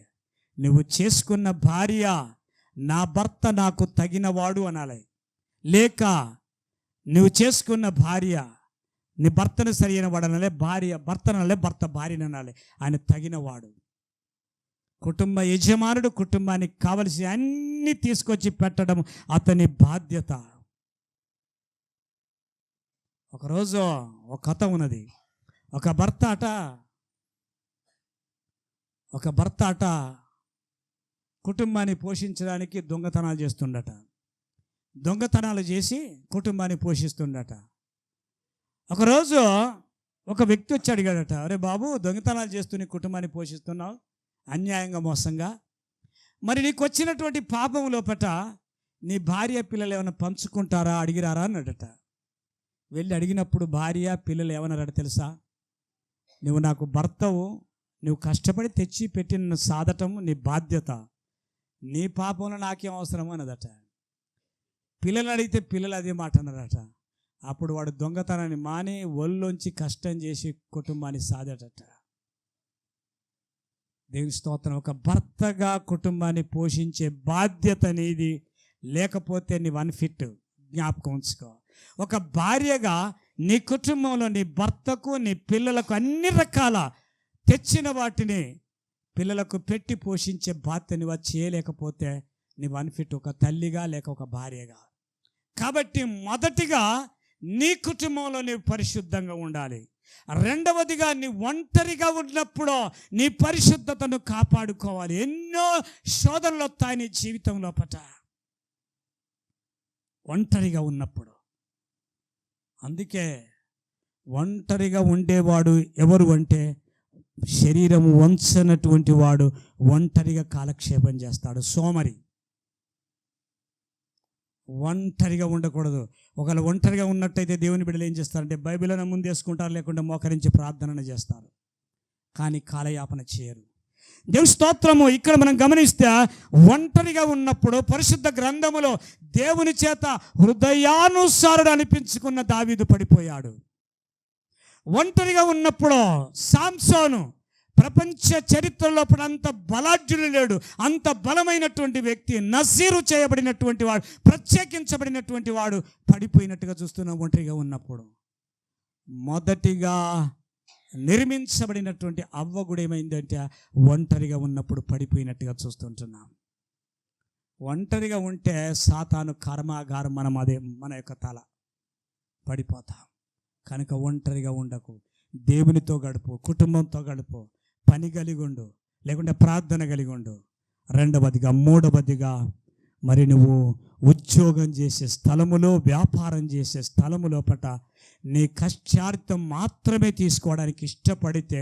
నువ్వు చేసుకున్న భార్య, నా భర్త నాకు తగినవాడు అనాలి. లేక నువ్వు చేసుకున్న భార్య నీ భర్తను సరైన వాడు అనాలి, భార్య భర్తను అనాలి, భర్త భార్యను అనాలి. ఆయన తగినవాడు. కుటుంబ యజమానుడు కుటుంబానికి కావలసి అన్నీ తీసుకొచ్చి పెట్టడం అతని బాధ్యత. ఒకరోజు ఒక కథ ఉన్నది. ఒక భర్త అట కుటుంబాన్ని పోషించడానికి దొంగతనాలు చేస్తుండట. దొంగతనాలు చేసి కుటుంబాన్ని పోషిస్తుండట. ఒకరోజు ఒక వ్యక్తి వచ్చి అడిగాడట, అరే బాబు, దొంగతనాలు చేస్తూ నీ కుటుంబాన్ని పోషిస్తున్నావు అన్యాయంగా, మోసంగా. మరి నీకు వచ్చినటువంటి పాపం లోపట నీ భార్య పిల్లలు ఏమైనా పంచుకుంటారా, అడిగిరారా అన్నాడట. వెళ్ళి అడిగినప్పుడు భార్య పిల్లలు ఏమన్నారట తెలుసా? నువ్వు నాకు భర్తవు, నువ్వు కష్టపడి తెచ్చి పెట్టిన సాధటం నీ బాధ్యత, నీ పాపంలో నాకేం అవసరమో అన్నదట. పిల్లలు అడిగితే పిల్లలు అదే మాట అన్నారట. అప్పుడు వాడు దొంగతనాన్ని మాని ఒళ్ళొంచి కష్టం చేసి కుటుంబాన్ని సాధటట. దేవుని స్తోత్రం. ఒక భర్తగా కుటుంబాన్ని పోషించే బాధ్యత నీది, లేకపోతే నీవు అన్ఫిట్. జ్ఞాపకం ఉంచుకో. ఒక భార్యగా నీ కుటుంబంలో నీ భర్తకు, నీ పిల్లలకు అన్ని రకాల తెచ్చిన వాటిని పిల్లలకు పెట్టి పోషించే బాధ్యత నువ్వు చేయలేకపోతే నీవు అన్ఫిట్, ఒక తల్లిగా లేక ఒక భార్యగా. కాబట్టి మొదటిగా నీ కుటుంబంలో నీవు పరిశుద్ధంగా ఉండాలి. రెండవదిగా నీ ఒంటరిగా ఉన్నప్పుడు నీ పరిశుద్ధతను కాపాడుకోవాలి. ఎన్నో శోధనలు వస్తాయి నీ జీవితంలో పట ఒంటరిగా ఉన్నప్పుడు. అందుకే ఒంటరిగా ఉండేవాడు ఎవరు అంటే శరీరము వంచనటువంటి వాడు ఒంటరిగా కాలక్షేపం చేస్తాడు. సోమరి. ఒంటరిగా ఉండకూడదు. ఒకవేళ ఒంటరిగా ఉన్నట్టయితే దేవుని బిడ్డలు ఏం చేస్తారంటే బైబిల్ని ముందేసుకుంటారు, లేకుంటే మోకరించి ప్రార్థన చేస్తారు, కానీ కాలయాపన చేయరు. దేవుని స్తోత్రము. ఇక్కడ మనం గమనిస్తే ఒంటరిగా ఉన్నప్పుడు పరిశుద్ధ గ్రంథములో దేవుని చేత హృదయానుసారుడు అనిపించుకున్న దావీదు పడిపోయాడు. ఒంటరిగా ఉన్నప్పుడు సాంసోను ప్రపంచ చరిత్రలో అంత బలాఢ్యుడు లేడు, అంత బలమైనటువంటి వ్యక్తి, నజీరు చేయబడినటువంటి వాడు, ప్రత్యేకించబడినటువంటి వాడు పడిపోయినట్టుగా చూస్తున్నాం ఒంటరిగా ఉన్నప్పుడు. మొదటిగా నిర్మించబడినటువంటి అవ్వ కూడా ఏమైందంటే ఒంటరిగా ఉన్నప్పుడు పడిపోయినట్టుగా చూస్తుంటున్నాం. ఒంటరిగా ఉంటే సాతాను కర్మాగారం, మనం అదే మన యొక్క తల పడిపోతాం. కనుక ఒంటరిగా ఉండకు, దేవునితో గడుపు, కుటుంబంతో గడుపు, పని కలిగి ఉండు, లేకుంటే ప్రార్థన కలిగి ఉండు. రెండవదిగా, మూడవదిగా, మరి నువ్వు ఉద్యోగం చేసే స్థలములో, వ్యాపారం చేసే స్థలములో పట నీ కష్టార్థం మాత్రమే తీసుకోవడానికి ఇష్టపడితే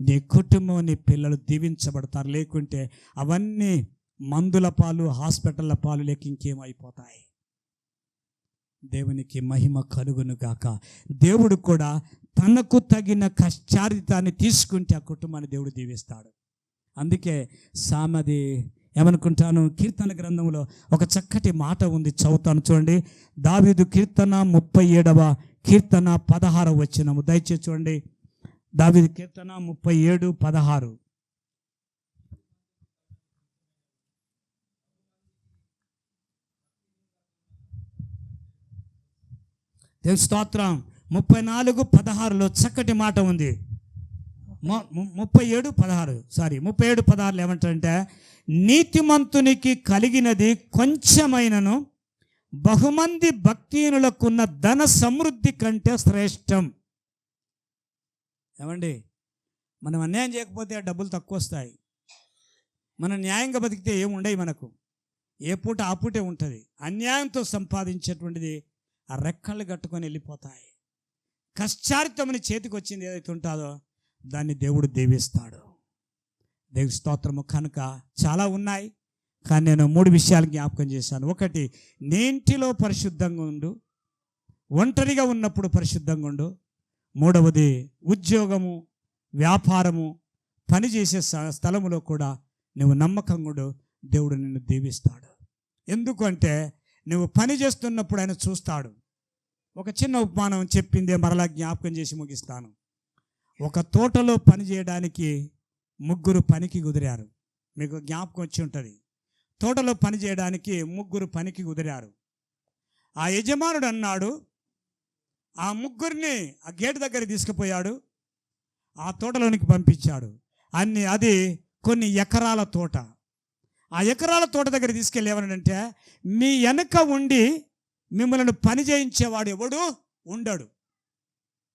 నీ కుటుంబం, నీ పిల్లలు దీవించబడతారు. లేకుంటే అవన్నీ మందుల పాలు, హాస్పిటల్ల పాలు, లేక ఇంకేమైపోతాయి. దేవునికి మహిమ కలుగును గాక. దేవుడు కూడా తనకు తగిన కష్టార్జితాన్ని తీసుకుంటే ఆ కుటుంబాన్ని దేవుడు దీవిస్తాడు. అందుకే సామది ఏమనుకుంటాను, కీర్తన గ్రంథంలో ఒక చక్కటి మాట ఉంది, చదువుతాను చూడండి. దావీదు కీర్తన 37వ కీర్తన 16వ వచనము. దయచేసి చూడండి. దావీదు కీర్తన 37:16. దేవుని స్తోత్రం. 34:16 చక్కటి మాట ఉంది. 37:16 ఏమంటారంటే, నీతిమంతునికి కలిగినది కొంచెమైనను బహుమంది భక్తిహీనులకున్న ధన సమృద్ధి కంటే శ్రేష్టం. ఏమండి, మనం అన్యాయం చేయకపోతే డబ్బులు తక్కువ వస్తాయి. మనం న్యాయంగా బతికితే ఏముండయి, మనకు ఏ పూట ఆ పూటే ఉంటుంది. అన్యాయంతో సంపాదించేటువంటిది ఆ రెక్కలు కట్టుకొని వెళ్ళిపోతాయి. కష్టార్జితమని చేతికి వచ్చింది ఏదైతే ఉంటుందో దాన్ని దేవుడు దీవిస్తాడు. దేవుని స్తోత్రము. కనుక చాలా ఉన్నాయి, కానీ నేను 3 విషయాలు జ్ఞాపకం చేశాను. ఒకటి, నీ ఇంటిలో పరిశుద్ధంగా ఉండు, ఒంటరిగా ఉన్నప్పుడు పరిశుద్ధంగా ఉండు. మూడవది, ఉద్యోగము, వ్యాపారము, పనిచేసే స్థలములో కూడా నువ్వు నమ్మకంగా ఉండు. దేవుడు నిన్ను దీవిస్తాడు. ఎందుకంటే నువ్వు పని చేస్తున్నప్పుడు ఆయన చూస్తాడు. ఒక చిన్న ఉపమానం చెప్పిందే మరలా జ్ఞాపకం చేసి ముగిస్తాను. ఒక తోటలో పని చేయడానికి 3 పనికి కుదిరారు. మీకు జ్ఞాపకం వచ్చి ఉంటుంది. తోటలో పని చేయడానికి 3 పనికి కుదిరారు. ఆ యజమానుడు అన్నాడు, ఆ 3 ఆ గేటు దగ్గర తీసుకుపోయాడు, ఆ తోటలోనికి పంపించాడు. అది కొన్ని ఎకరాల తోట. ఆ ఎకరాల తోట దగ్గర తీసుకెళ్ళి ఏమన్నాడంటే, మీ వెనక ఉండి మిమ్మల్ని పని చేయించేవాడు ఎవడు ఉండడు.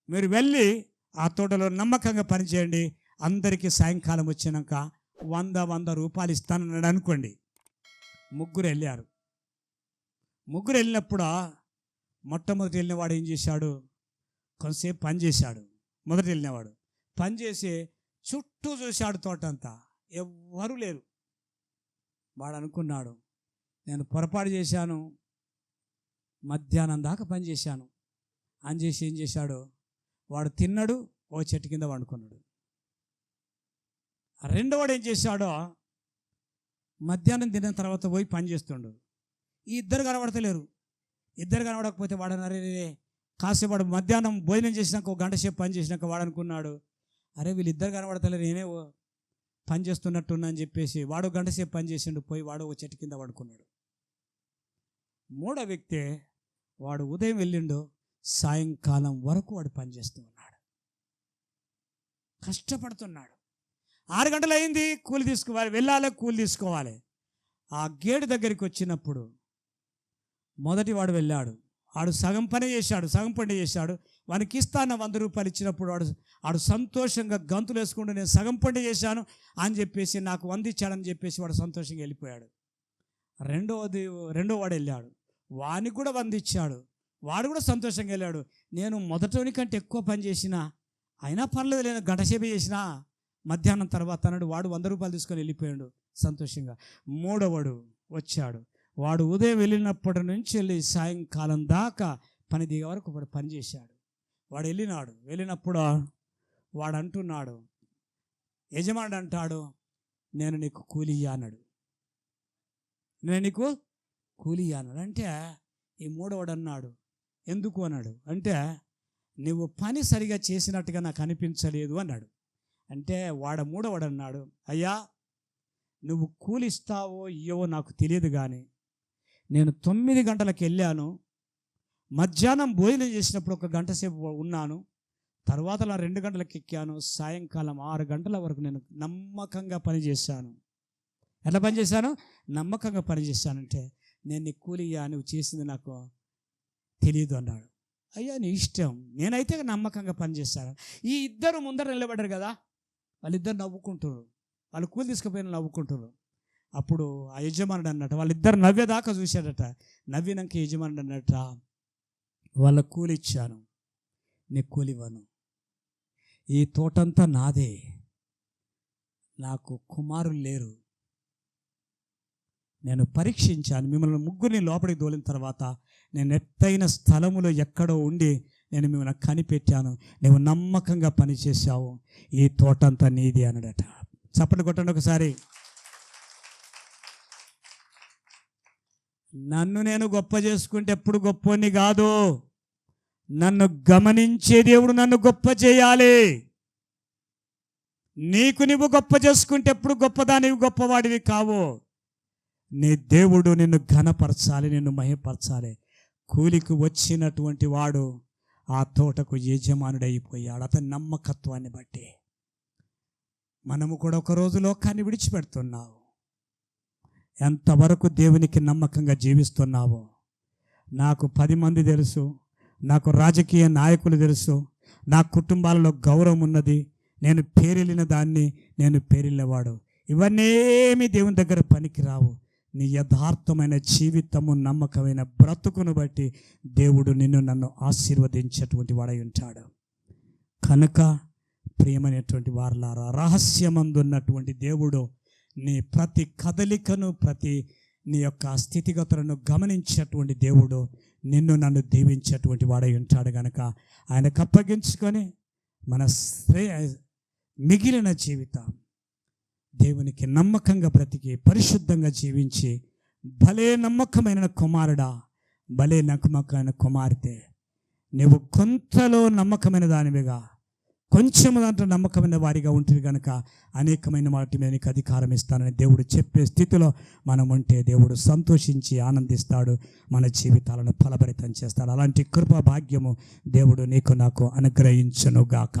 మీరు వెళ్ళి ఆ తోటలో నమ్మకంగా పనిచేయండి. అందరికీ సాయంకాలం వచ్చినాక 100 రూపాయలు ఇస్తానన్నాడు అనుకోండి. 3 వెళ్ళారు. 3 వెళ్ళినప్పుడు మొట్టమొదటి వెళ్ళినవాడు ఏం చేశాడు? కొంతసేపు పని చేశాడు. మొదటి వెళ్ళినవాడు పని చేసి చుట్టూ చూశాడు, తోటంతా ఎవ్వరూ లేరు. వాడు అనుకున్నాడు, నేను పొరపాటు చేశాను, మధ్యాహ్నం దాకా పని చేశాను అని చేసి ఏం చేశాడు? వాడు తిన్నాడు, ఓ చెట్టు కింద వండుకున్నాడు. రెండోవాడు ఏం చేశాడో, మధ్యాహ్నం తిన్న తర్వాత పోయి పని చేస్తుండు. ఈ ఇద్దరు కనబడతలేరు. ఇద్దరు కనబడకపోతే వాడు అరే కాసేపు వాడు మధ్యాహ్నం భోజనం చేసినాక 1 గంట సేపు పని చేసినాక వాడు అనుకున్నాడు, అరే వీళ్ళిద్దరు కనబడతలేరు, నేనే పని చేస్తున్నట్టున్నా అని చెప్పేసి వాడు 1 గంట సేపు పని చేసిండు. పోయి వాడు ఒక చెట్టు కింద పడుకున్నాడు. 3వ వ్యక్తి, వాడు ఉదయం వెళ్ళిండు, సాయంకాలం వరకు వాడు పని చేస్తూ ఉన్నాడు, కష్టపడుతున్నాడు. 6 గంటలు అయింది, కూలి తీసుకోవాలి, వెళ్ళాలి, కూలి తీసుకోవాలి. ఆ గేటు దగ్గరికి వచ్చినప్పుడు మొదటి వాడు వెళ్ళాడు. వాడు సగం పని చేశాడు. వానికి ఇస్తాన 100 రూపాయలు ఇచ్చినప్పుడు వాడు సంతోషంగా గంతులు వేసుకుంటూ నేను సగం పని చేశాను అని చెప్పేసి నాకు 100 ఇచ్చాడని చెప్పేసి వాడు సంతోషంగా వెళ్ళిపోయాడు. రెండో వాడు వెళ్ళాడు, వానికి కూడా 100 ఇచ్చాడు. వాడు కూడా సంతోషంగా వెళ్ళాడు. నేను మొదటి కంటే ఎక్కువ పని చేసినా అయినా పర్లేదు, నేను 1 గంట సేపు చేసినా మధ్యాహ్నం తర్వాత అన్నాడు. వాడు 100 రూపాయలు తీసుకొని వెళ్ళిపోయాడు సంతోషంగా. 3వ వచ్చాడు. వాడు ఉదయం వెళ్ళినప్పటి నుంచి వెళ్ళి సాయంకాలం దాకా పని దిగే వరకు వాడు పని చేశాడు. వాడు వెళ్ళినప్పుడు వాడు అంటున్నాడు, యజమానుడు అంటాడు, నేను నీకు కూలి అన్నాడు. అంటే ఈ 3వాడు అన్నాడు, ఎందుకు అన్నాడు. అంటే నువ్వు పని సరిగా చేసినట్టుగా నాకు అనిపించలేదు అన్నాడు. అంటే 3వాడు అన్నాడు, అయ్యా నువ్వు కూలి ఇస్తావో ఇయ్యవో నాకు తెలియదు, కానీ నేను 9 గంటలకు వెళ్ళాను, మధ్యాహ్నం భోజనం చేసినప్పుడు 1 గంట సేపు ఉన్నాను, తర్వాత 2 గంటలకు ఎక్కాను, సాయంకాలం 6 గంటల వరకు నేను నమ్మకంగా పనిచేశాను. ఎట్లా పనిచేశాను? నమ్మకంగా పనిచేశానంటే నేను నీ కూలియా, నువ్వు చేసింది నాకు తెలియదు అన్నాడు. అయ్యా నీ ఇష్టం, నేనైతే నమ్మకంగా పనిచేస్తాను. ఈ ఇద్దరు ముందర నిలబడ్డారు కదా, వాళ్ళిద్దరు నవ్వుకుంటారు, వాళ్ళు కూలి తీసుకుపోయిన నవ్వుకుంటారు. అప్పుడు ఆ యజమానుడు అన్నట్టు, వాళ్ళిద్దరు నవ్వేదాకా చూశాడట. నవ్వినాక యజమానుడు అన్నట్ట, వాళ్ళ కూలి ఇచ్చాను, నీ కూలి ఇవ్వను, ఈ తోటంతా నాదే, నాకు కుమారులు లేరు, నేను పరీక్షించాను, మిమ్మల్ని 3 లోపలికి దోలిన తర్వాత నేను ఎత్తైన స్థలములో ఎక్కడో ఉండి నేను మిమ్మల్ని కనిపెట్టాను, నువ్వు నమ్మకంగా పనిచేశావు, ఈ తోటంతా నీది అన్నాడట. చప్పట్లు కొట్టండి ఒకసారి. నన్ను నేను గొప్ప చేసుకుంటే ఎప్పుడు గొప్పని కాదు, నన్ను గమనించే దేవుడు నన్ను గొప్ప చేయాలి. నీకు నువ్వు గొప్ప చేసుకుంటే ఎప్పుడు గొప్పదానివి, గొప్పవాడివి కావు. నీ దేవుడు నిన్ను ఘనపరచాలి, నిన్ను మహిమపరచాలి. కూలికి వచ్చినటువంటి వాడు ఆ తోటకు యజమానుడైపోయాడు, అతని నమ్మకత్వాన్ని బట్టి. మనము కూడా ఒక రోజు లోకాన్ని విడిచిపెడుతున్నావు. ఎంతవరకు దేవునికి నమ్మకంగా జీవిస్తున్నావో? నాకు 10 మంది తెలుసు, నాకు రాజకీయ నాయకులు తెలుసు, నా కుటుంబాలలో గౌరవం ఉన్నది, నేను పేరెళ్ళిన దాన్ని, నేను పేరెళ్ళేవాడు. ఇవన్నేమి దేవుని దగ్గర పనికిరావు. నీ యథార్థమైన జీవితము, నమ్మకమైన బ్రతుకును బట్టి దేవుడు నన్ను ఆశీర్వదించేటువంటి వాడై ఉంటాడు. కనుక ప్రియమైనటువంటి వారలారా, రహస్యమందున్నటువంటి దేవుడు నీ ప్రతి కదలికను, ప్రతి నీ యొక్క స్థితిగతులను గమనించేటువంటి దేవుడు నన్ను దీవించేటువంటి వాడై ఉంటాడు. కనుక ఆయనకు అప్పగించుకొని మన మిగిలిన జీవితం దేవునికి నమ్మకంగా బ్రతికి పరిశుద్ధంగా జీవించి, భలే నమ్మకమైన కుమారుడా, భలే నమ్మకమైన కుమార్తె, నువ్వు కొంతలో నమ్మకమైన దానివిగా, కొంచెము దాంట్లో నమ్మకమైన వారిగా ఉంటుంది కనుక అనేకమైన వాటి మీద నీకు అధికారం ఇస్తానని దేవుడు చెప్పే స్థితిలో మనం ఉంటే దేవుడు సంతోషించి ఆనందిస్తాడు, మన జీవితాలను ఫలభరితం చేస్తాడు. అలాంటి కృపా భాగ్యము దేవుడు నీకు నాకు అనుగ్రహించునుగాక.